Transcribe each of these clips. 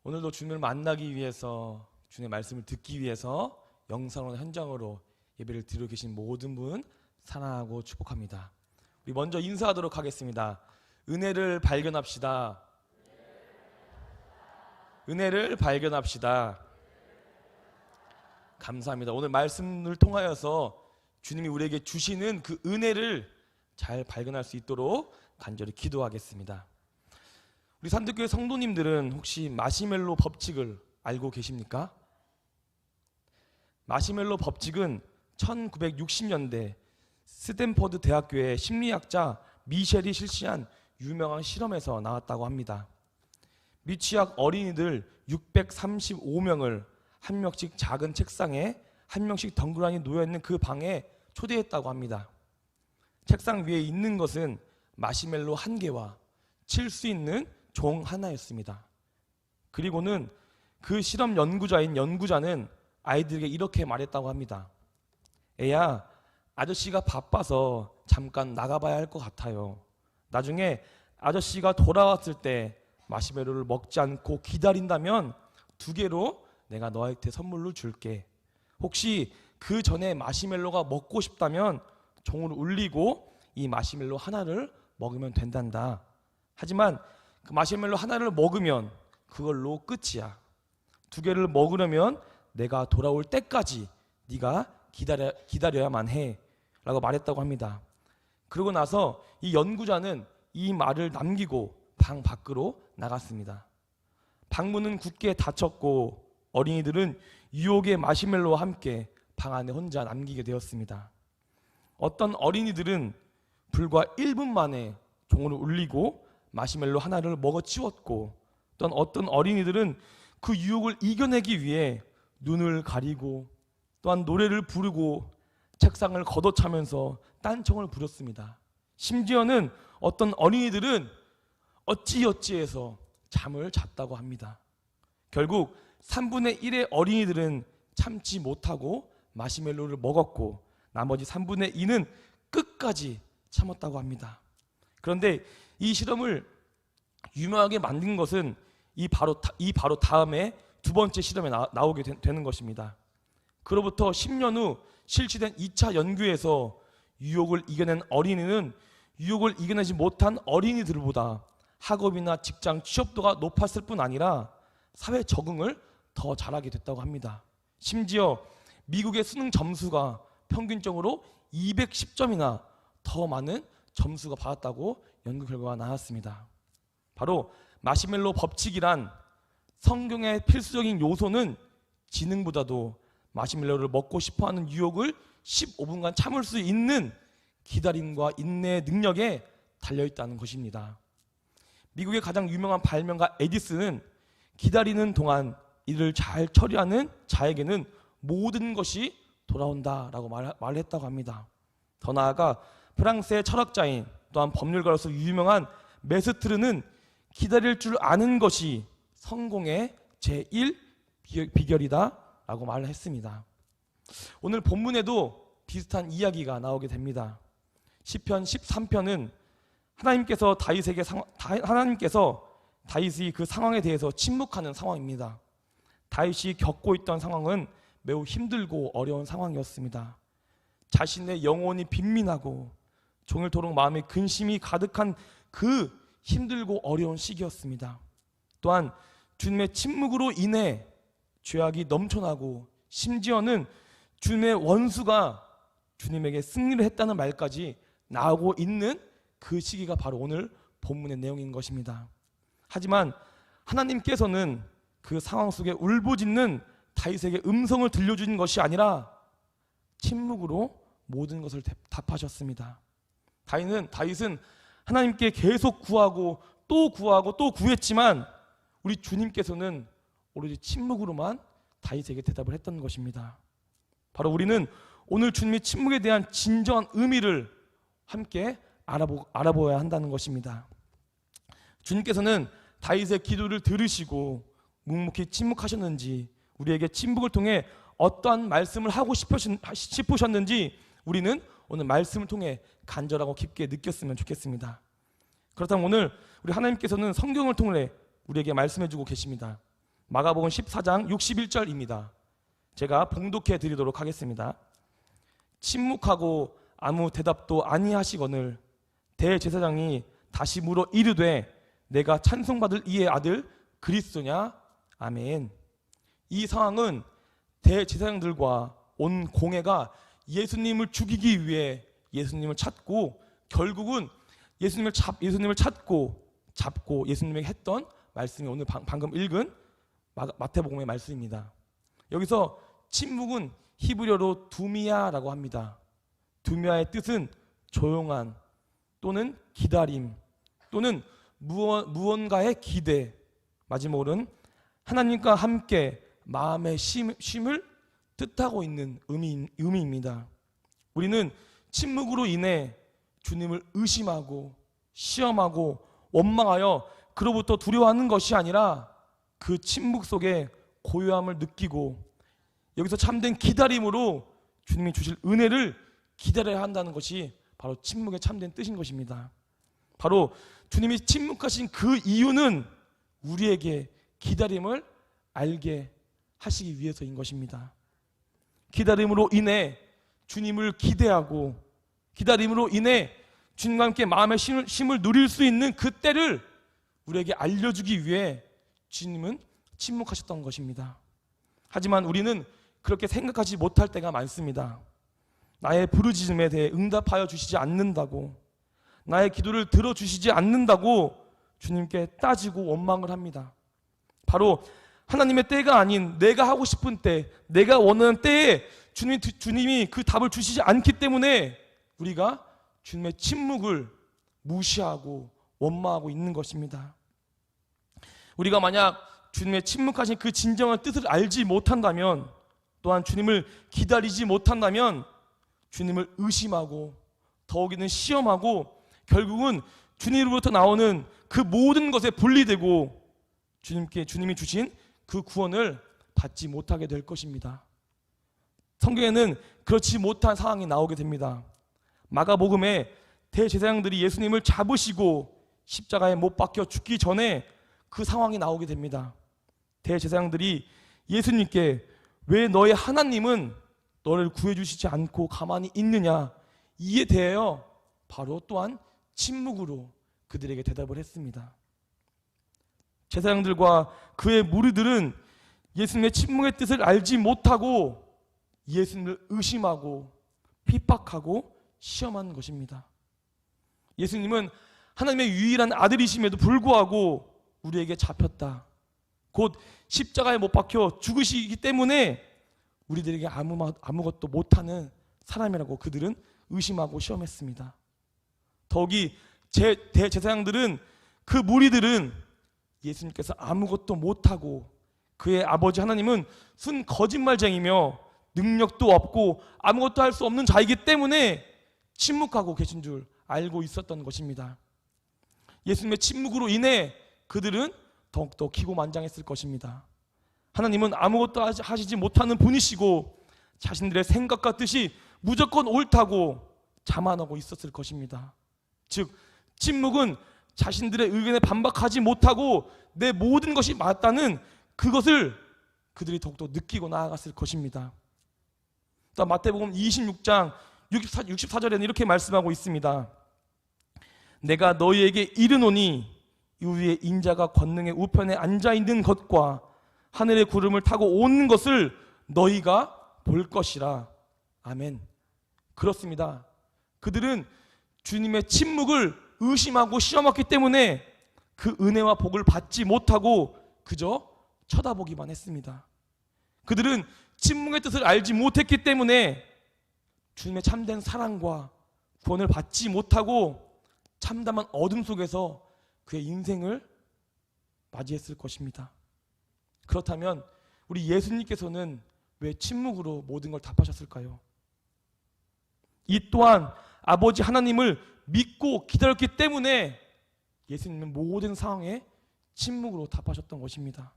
오늘도 주님을 만나기 위해서, 주님의 말씀을 듣기 위해서 영상으로 현장으로 예배를 드리고 계신 모든 분 사랑하고 축복합니다. 우리 먼저 인사하도록 하겠습니다. 은혜를 발견합시다. 은혜를 발견합시다. 감사합니다. 오늘 말씀을 통하여서 주님이 우리에게 주시는 그 은혜를 잘 발견할 수 있도록 간절히 기도하겠습니다. 우리 산득교회 성도님들은 혹시 마시멜로 법칙을 알고 계십니까? 마시멜로 법칙은 1960년대 스탠퍼드 대학교의 심리학자 미셸이 실시한 유명한 실험에서 나왔다고 합니다. 미취학 어린이들 635명을 한 명씩 작은 책상에 한 명씩 덩그러니 놓여있는 그 방에 초대했다고 합니다. 책상 위에 있는 것은 마시멜로 한 개와 칠 수 있는 종 하나였습니다. 그리고는 그 실험 연구자는 아이들에게 이렇게 말했다고 합니다. 애야, 아저씨가 바빠서 잠깐 나가봐야 할 것 같아요. 나중에 아저씨가 돌아왔을 때 마시멜로를 먹지 않고 기다린다면 2개로 내가 너한테 선물로 줄게. 혹시 그 전에 마시멜로가 먹고 싶다면 종을 울리고 이 마시멜로 하나를 먹으면 된단다. 하지만 그 마시멜로 하나를 먹으면 그걸로 끝이야. 2개를 먹으려면 내가 돌아올 때까지 네가 기다려야만 해 라고 말했다고 합니다. 그러고 나서 이 연구자는 이 말을 남기고 방 밖으로 나갔습니다. 방문은 굳게 닫혔고 어린이들은 유혹의 마시멜로와 함께 방 안에 혼자 남기게 되었습니다. 어떤 어린이들은 불과 1분 만에 종을 울리고 마시멜로 하나를 먹어치웠고, 또한 어떤 어린이들은 그 유혹을 이겨내기 위해 눈을 가리고 또한 노래를 부르고 책상을 걷어차면서 딴청을 부렸습니다. 심지어는 어떤 어린이들은 어찌어찌해서 잠을 잤다고 합니다. 결국 3분의 1의 어린이들은 참지 못하고 마시멜로를 먹었고 나머지 3분의 2는 끝까지 참았다고 합니다. 그런데 이 실험을 유명하게 만든 것은 이 바로 다음에 2번째 실험에 나오게 되는 것입니다. 그로부터 10년 후 실시된 2차 연구에서 유혹을 이겨낸 어린이는 유혹을 이겨내지 못한 어린이들보다 학업이나 직장 취업도가 높았을 뿐 아니라 사회 적응을 더 잘하게 됐다고 합니다. 심지어 미국의 수능 점수가 평균적으로 210점이나 더 많은 점수가 받았다고 연구 결과가 나왔습니다. 바로 마시멜로 법칙이란 성경의 필수적인 요소는 지능보다도 마시멜로를 먹고 싶어하는 유혹을 15분간 참을 수 있는 기다림과 인내의 능력에 달려있다는 것입니다. 미국의 가장 유명한 발명가 에디슨은 기다리는 동안 이를 잘 처리하는 자에게는 모든 것이 돌아온다라고 말했다고 합니다. 더 나아가 프랑스의 철학자인 또한 법률가로서 유명한 메스트르는 기다릴 줄 아는 것이 성공의 제1 비결이다 라고 말을 했습니다. 오늘 본문에도 비슷한 이야기가 나오게 됩니다. 시편 13편은 하나님께서 다윗이 그 상황에 대해서 침묵하는 상황입니다. 다윗이 겪고 있던 상황은 매우 힘들고 어려운 상황이었습니다. 자신의 영혼이 빈민하고 종일토록 마음에 근심이 가득한 그 힘들고 어려운 시기였습니다. 또한 주님의 침묵으로 인해 죄악이 넘쳐나고 심지어는 주님의 원수가 주님에게 승리를 했다는 말까지 나오고 있는 그 시기가 바로 오늘 본문의 내용인 것입니다. 하지만 하나님께서는 그 상황 속에 울부짖는 다윗에게 음성을 들려주는 것이 아니라 침묵으로 모든 것을 답하셨습니다. 다윗은 하나님께 계속 구하고 또 구했지만 우리 주님께서는 오로지 침묵으로만 다윗에게 대답을 했던 것입니다. 바로 우리는 오늘 주님의 침묵에 대한 진정한 의미를 함께 알아보아야 한다는 것입니다. 주님께서는 다윗의 기도를 들으시고 묵묵히 침묵하셨는지, 우리에게 침묵을 통해 어떠한 말씀을 하고 싶으셨는지 우리는 오늘 말씀을 통해 간절하고 깊게 느꼈으면 좋겠습니다. 그렇다면 오늘 우리 하나님께서는 성경을 통해 우리에게 말씀해주고 계십니다. 마가복음 14장 61절입니다. 제가 봉독해 드리도록 하겠습니다. 침묵하고 아무 대답도 아니하시거늘 대제사장이 다시 물어 이르되 내가 찬송받을 이의 아들 그리스도냐? 아멘. 이 상황은 대제사장들과 온 공회가 예수님을 죽이기 위해 예수님을 찾고 결국은 예수님을 찾고 잡고 예수님에게 했던 말씀이 오늘 방금 읽은 마태복음의 말씀입니다. 여기서 침묵은 히브리어로 두미야라고 합니다. 두미야의 뜻은 조용한 또는 기다림 또는 무언가의 기대, 마지막으로는 하나님과 함께 마음의 쉼을 뜻하고 있는 의미입니다. 우리는 침묵으로 인해 주님을 의심하고 시험하고 원망하여 그로부터 두려워하는 것이 아니라 그 침묵 속에 고요함을 느끼고 여기서 참된 기다림으로 주님이 주실 은혜를 기다려야 한다는 것이 바로 침묵의 참된 뜻인 것입니다. 바로 주님이 침묵하신 그 이유는 우리에게 기다림을 알게 하시기 위해서인 것입니다. 기다림으로 인해 주님을 기대하고 기다림으로 인해 주님과 함께 마음의 쉼을 누릴 수 있는 그 때를 우리에게 알려주기 위해 주님은 침묵하셨던 것입니다. 하지만 우리는 그렇게 생각하지 못할 때가 많습니다. 나의 부르짖음에 대해 응답하여 주시지 않는다고, 나의 기도를 들어주시지 않는다고 주님께 따지고 원망을 합니다. 바로 하나님의 때가 아닌 내가 하고 싶은 때, 내가 원하는 때에 주님이 그 답을 주시지 않기 때문에 우리가 주님의 침묵을 무시하고 원망하고 있는 것입니다. 우리가 만약 주님의 침묵하신 그 진정한 뜻을 알지 못한다면, 또한 주님을 기다리지 못한다면 주님을 의심하고 더욱이는 시험하고 결국은 주님으로부터 나오는 그 모든 것에 분리되고 주님이 주신 그 구원을 받지 못하게 될 것입니다. 성경에는 그렇지 못한 상황이 나오게 됩니다. 마가복음에 대제사장들이 예수님을 잡으시고 십자가에 못 박혀 죽기 전에 그 상황이 나오게 됩니다. 대제사장들이 예수님께 왜 너의 하나님은 너를 구해주시지 않고 가만히 있느냐, 이에 대하여 바로 또한 침묵으로 그들에게 대답을 했습니다. 제사장들과 그의 무리들은 예수님의 침묵의 뜻을 알지 못하고 예수님을 의심하고 핍박하고 시험한 것입니다. 예수님은 하나님의 유일한 아들이심에도 불구하고 우리에게 잡혔다, 곧 십자가에 못 박혀 죽으시기 때문에 우리들에게 아무것도 못하는 사람이라고 그들은 의심하고 시험했습니다. 더욱이 대제사장들은, 그 무리들은 예수님께서 아무것도 못하고 그의 아버지 하나님은 순 거짓말쟁이며 능력도 없고 아무것도 할 수 없는 자이기 때문에 침묵하고 계신 줄 알고 있었던 것입니다. 예수님의 침묵으로 인해 그들은 더욱더 기고만장했을 것입니다. 하나님은 아무것도 하시지 못하는 분이시고 자신들의 생각과 뜻이 무조건 옳다고 자만하고 있었을 것입니다. 즉 침묵은 자신들의 의견에 반박하지 못하고 내 모든 것이 맞다는 그것을 그들이 더욱더 느끼고 나아갔을 것입니다. 또 마태복음 26장 64절에는 이렇게 말씀하고 있습니다. 내가 너희에게 이르노니 이후에 인자가 권능의 우편에 앉아있는 것과 하늘의 구름을 타고 오는 것을 너희가 볼 것이라. 아멘. 그렇습니다. 그들은 주님의 침묵을 의심하고 시험했기 때문에 그 은혜와 복을 받지 못하고 그저 쳐다보기만 했습니다. 그들은 침묵의 뜻을 알지 못했기 때문에 주님의 참된 사랑과 구원을 받지 못하고 참담한 어둠 속에서 그의 인생을 맞이했을 것입니다. 그렇다면 우리 예수님께서는 왜 침묵으로 모든 걸 답하셨을까요? 이 또한 아버지 하나님을 믿고 기다렸기 때문에 예수님은 모든 상황에 침묵으로 답하셨던 것입니다.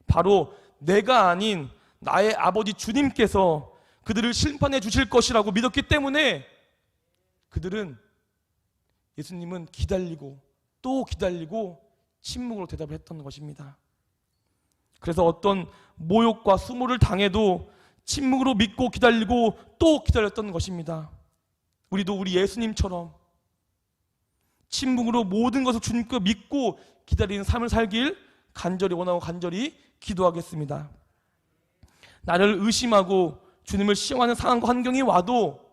바로 내가 아닌 나의 아버지 주님께서 그들을 심판해 주실 것이라고 믿었기 때문에 예수님은 기다리고 또 기다리고 침묵으로 대답을 했던 것입니다. 그래서 어떤 모욕과 수모를 당해도 침묵으로 믿고 기다리고 또 기다렸던 것입니다. 우리도 우리 예수님처럼 침묵으로 모든 것을 주님께 믿고 기다리는 삶을 살길 간절히 원하고 간절히 기도하겠습니다. 나를 의심하고 주님을 시험하는 상황과 환경이 와도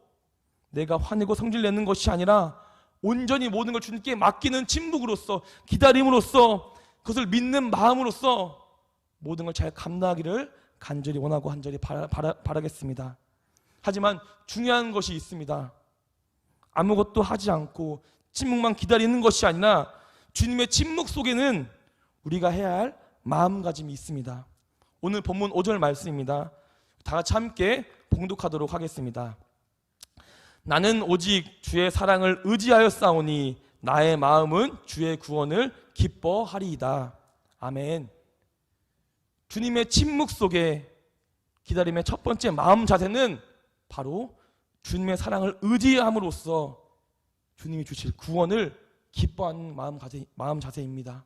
내가 화내고 성질내는 것이 아니라 온전히 모든 걸 주님께 맡기는 침묵으로서, 기다림으로써, 그것을 믿는 마음으로써 모든 걸 잘 감당하기를 간절히 원하고 간절히 바라겠습니다. 하지만 중요한 것이 있습니다. 아무것도 하지 않고 침묵만 기다리는 것이 아니라 주님의 침묵 속에는 우리가 해야 할 마음가짐이 있습니다. 오늘 본문 5절 말씀입니다. 다 같이 함께 봉독하도록 하겠습니다. 나는 오직 주의 사랑을 의지하여 싸우니 나의 마음은 주의 구원을 기뻐하리이다. 아멘. 주님의 침묵 속에 기다림의 첫 번째 마음 자세는 바로 주님의 사랑을 의지함으로써 주님이 주실 구원을 기뻐하는 마음 자세입니다.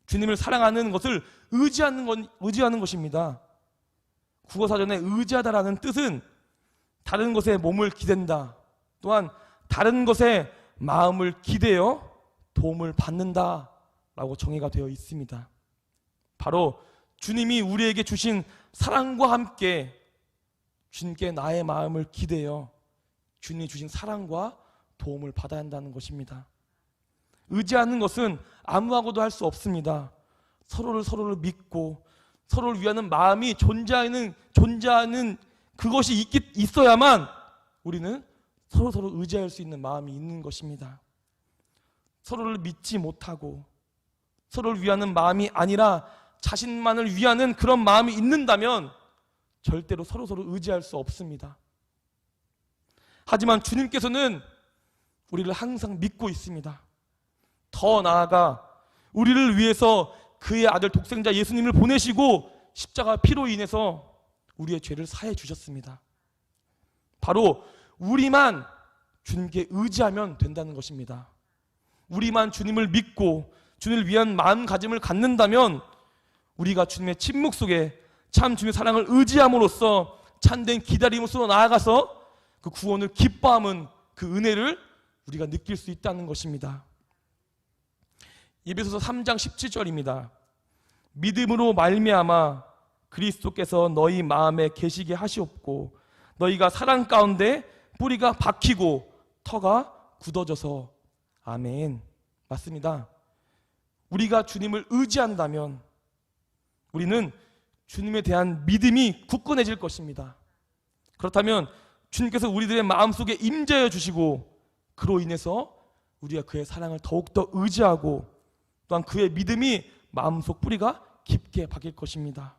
주님을 사랑하는 것을 의지하는 것입니다. 국어사전에 의지하다라는 뜻은 다른 것에 몸을 기댄다, 또한 다른 것에 마음을 기대어 도움을 받는다 라고 정의가 되어 있습니다. 바로 주님이 우리에게 주신 사랑과 함께 주님께 나의 마음을 기대어 주님이 주신 사랑과 도움을 받아야 한다는 것입니다. 의지하는 것은 아무하고도 할 수 없습니다. 서로를 믿고 서로를 위하는 마음이 존재하는 그것이 있어야만 우리는 서로 의지할 수 있는 마음이 있는 것입니다. 서로를 믿지 못하고 서로를 위하는 마음이 아니라 자신만을 위하는 그런 마음이 있는다면 절대로 서로를 의지할 수 없습니다. 하지만 주님께서는 우리를 항상 믿고 있습니다. 더 나아가 우리를 위해서 그의 아들 독생자 예수님을 보내시고 십자가 피로 인해서 우리의 죄를 사해 주셨습니다. 바로 우리만 주님께 의지하면 된다는 것입니다. 우리만 주님을 믿고 주님을 위한 마음가짐을 갖는다면 우리가 주님의 침묵 속에 참 주님의 사랑을 의지함으로써 참된 기다림으로 나아가서 그 구원을 기뻐하는 그 은혜를 우리가 느낄 수 있다는 것입니다. 에베소서 3장 17절입니다. 믿음으로 말미암아 그리스도께서 너희 마음에 계시게 하시옵고 너희가 사랑 가운데 뿌리가 박히고 터가 굳어져서. 아멘. 맞습니다. 우리가 주님을 의지한다면 우리는 주님에 대한 믿음이 굳건해질 것입니다. 그렇다면 주님께서 우리들의 마음속에 임재해 주시고 그로 인해서 우리가 그의 사랑을 더욱더 의지하고 또한 그의 믿음이 마음속 뿌리가 깊게 박힐 것입니다.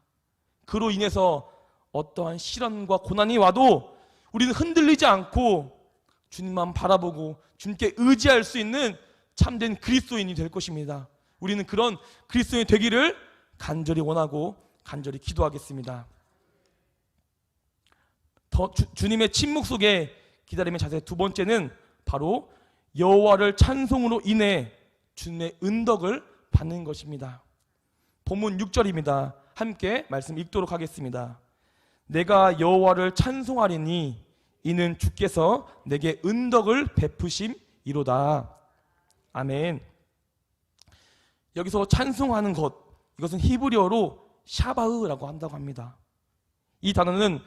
그로 인해서 어떠한 시련과 고난이 와도 우리는 흔들리지 않고 주님만 바라보고 주님께 의지할 수 있는 참된 그리스도인이 될 것입니다. 우리는 그런 그리스도인이 되기를 간절히 원하고 간절히 기도하겠습니다. 주님의 침묵 속에 기다림의 자세 두 번째는 바로 여호와를 찬송으로 인해 주님의 은덕을 받는 것입니다. 본문 6절입니다. 함께 말씀 읽도록 하겠습니다. 내가 여호와를 찬송하리니 이는 주께서 내게 은덕을 베푸심이로다. 아멘. 여기서 찬송하는 것, 이것은 히브리어로 샤바흐라고 한다고 합니다. 이 단어는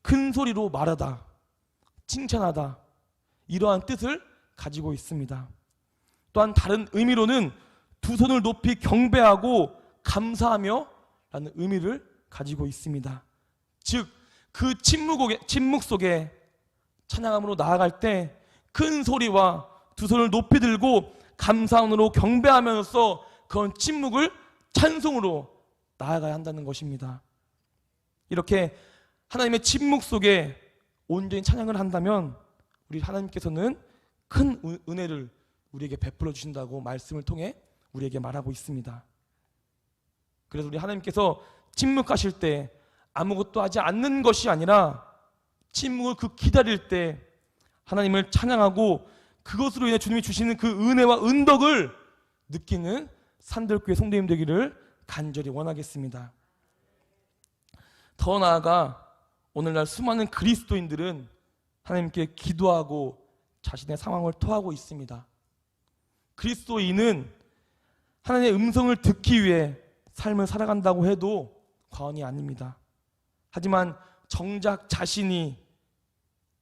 큰 소리로 말하다, 칭찬하다, 이러한 뜻을 가지고 있습니다. 또한 다른 의미로는 두 손을 높이 경배하고 감사하며 라는 의미를 가지고 있습니다. 즉, 그 침묵 속에 찬양함으로 나아갈 때 큰 소리와 두 손을 높이 들고 감사함으로 경배하면서 그런 침묵을 찬송으로 나아가야 한다는 것입니다. 이렇게 하나님의 침묵 속에 온전히 찬양을 한다면 우리 하나님께서는 큰 은혜를 우리에게 베풀어 주신다고 말씀을 통해 우리에게 말하고 있습니다. 그래서 우리 하나님께서 침묵하실 때 아무것도 하지 않는 것이 아니라 침묵을 기다릴 때 하나님을 찬양하고 그것으로 인해 주님이 주시는 그 은혜와 은덕을 느끼는 산들교회 성도님 되기를 간절히 원하겠습니다. 더 나아가 오늘날 수많은 그리스도인들은 하나님께 기도하고 자신의 상황을 토하고 있습니다. 그리스도인은 하나님의 음성을 듣기 위해 삶을 살아간다고 해도 과언이 아닙니다. 하지만 정작 자신이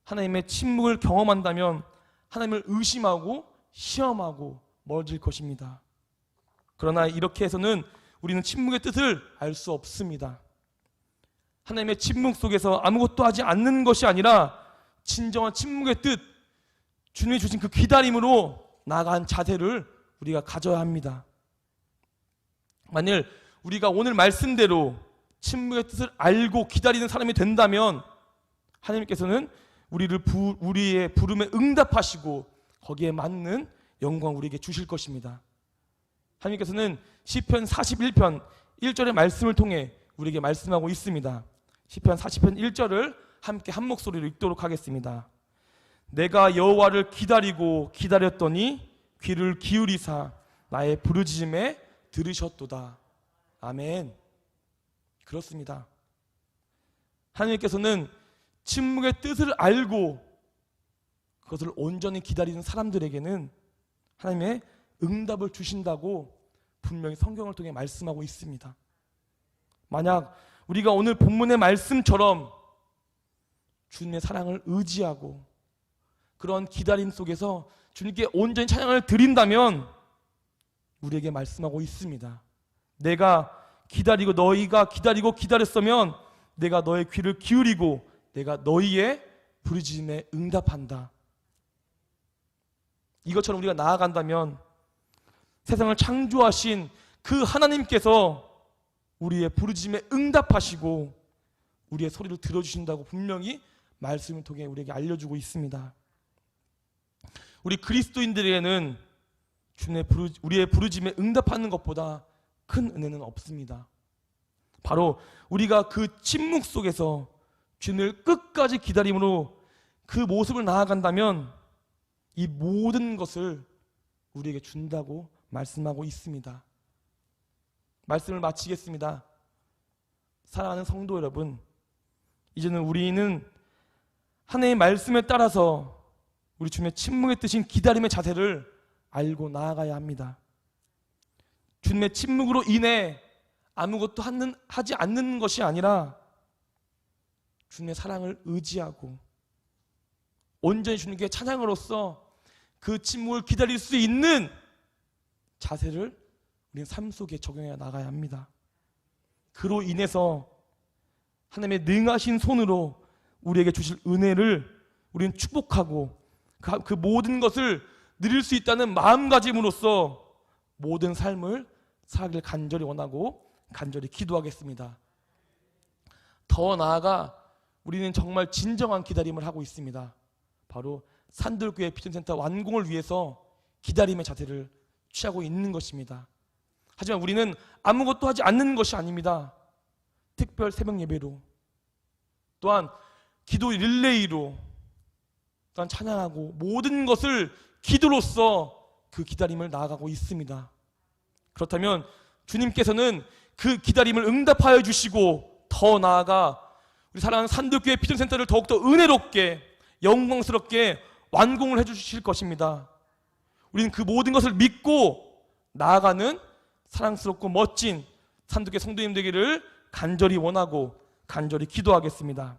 하나님의 침묵을 경험한다면 하나님을 의심하고 시험하고 멀어질 것입니다. 그러나 이렇게 해서는 우리는 침묵의 뜻을 알 수 없습니다. 하나님의 침묵 속에서 아무것도 하지 않는 것이 아니라 진정한 침묵의 뜻, 주님이 주신 그 기다림으로 나아간 자세를 우리가 가져야 합니다. 만일 우리가 오늘 말씀대로 침묵의 뜻을 알고 기다리는 사람이 된다면 하나님께서는 우리의 부름에 응답하시고 거기에 맞는 영광 우리에게 주실 것입니다. 하나님께서는 시편 41편 1절의 말씀을 통해 우리에게 말씀하고 있습니다. 시편 40편 1절을 함께 한 목소리로 읽도록 하겠습니다. 내가 여호와를 기다리고 기다렸더니 귀를 기울이사 나의 부르짖음에 들으셨도다. 아멘. 그렇습니다. 하나님께서는 침묵의 뜻을 알고 그것을 온전히 기다리는 사람들에게는 하나님의 응답을 주신다고 분명히 성경을 통해 말씀하고 있습니다. 만약 우리가 오늘 본문의 말씀처럼 주님의 사랑을 의지하고 그런 기다림 속에서 주님께 온전히 찬양을 드린다면 우리에게 말씀하고 있습니다. 내가 기다리고 너희가 기다리고 기다렸으면 내가 너의 귀를 기울이고 내가 너희의 부르짖음에 응답한다. 이것처럼 우리가 나아간다면 세상을 창조하신 그 하나님께서 우리의 부르짖음에 응답하시고 우리의 소리를 들어주신다고 분명히 말씀을 통해 우리에게 알려주고 있습니다. 우리 그리스도인들에게는 우리의 부르짖음에 응답하는 것보다 큰 은혜는 없습니다. 바로 우리가 그 침묵 속에서 주님을 끝까지 기다림으로 그 모습을 나아간다면 이 모든 것을 우리에게 준다고 말씀하고 있습니다. 말씀을 마치겠습니다. 사랑하는 성도 여러분, 이제는 우리는 하나님의 말씀에 따라서 우리 주님의 침묵의 뜻인 기다림의 자세를 알고 나아가야 합니다. 주님의 침묵으로 인해 아무것도 하지 않는 것이 아니라 주님의 사랑을 의지하고 온전히 주님께 찬양으로써 그 침묵을 기다릴 수 있는 자세를 우리는 삶 속에 적용해 나가야 합니다. 그로 인해서 하나님의 능하신 손으로 우리에게 주실 은혜를 우리는 축복하고 그 모든 것을 누릴 수 있다는 마음가짐으로써 모든 삶을 살기를 간절히 원하고 간절히 기도하겠습니다. 더 나아가 우리는 정말 진정한 기다림을 하고 있습니다. 바로 산들교회 비전센터 완공을 위해서 기다림의 자세를 취하고 있는 것입니다. 하지만 우리는 아무것도 하지 않는 것이 아닙니다. 특별 새벽 예배로 또한 기도 릴레이로 또한 찬양하고 모든 것을 기도로서 그 기다림을 나아가고 있습니다. 그렇다면 주님께서는 그 기다림을 응답하여 주시고 더 나아가 우리 사랑하는 산들교회 비전센터를 더욱더 은혜롭게 영광스럽게 완공을 해주실 것입니다. 우리는 그 모든 것을 믿고 나아가는 사랑스럽고 멋진 산들교회 성도님 되기를 간절히 원하고 간절히 기도하겠습니다.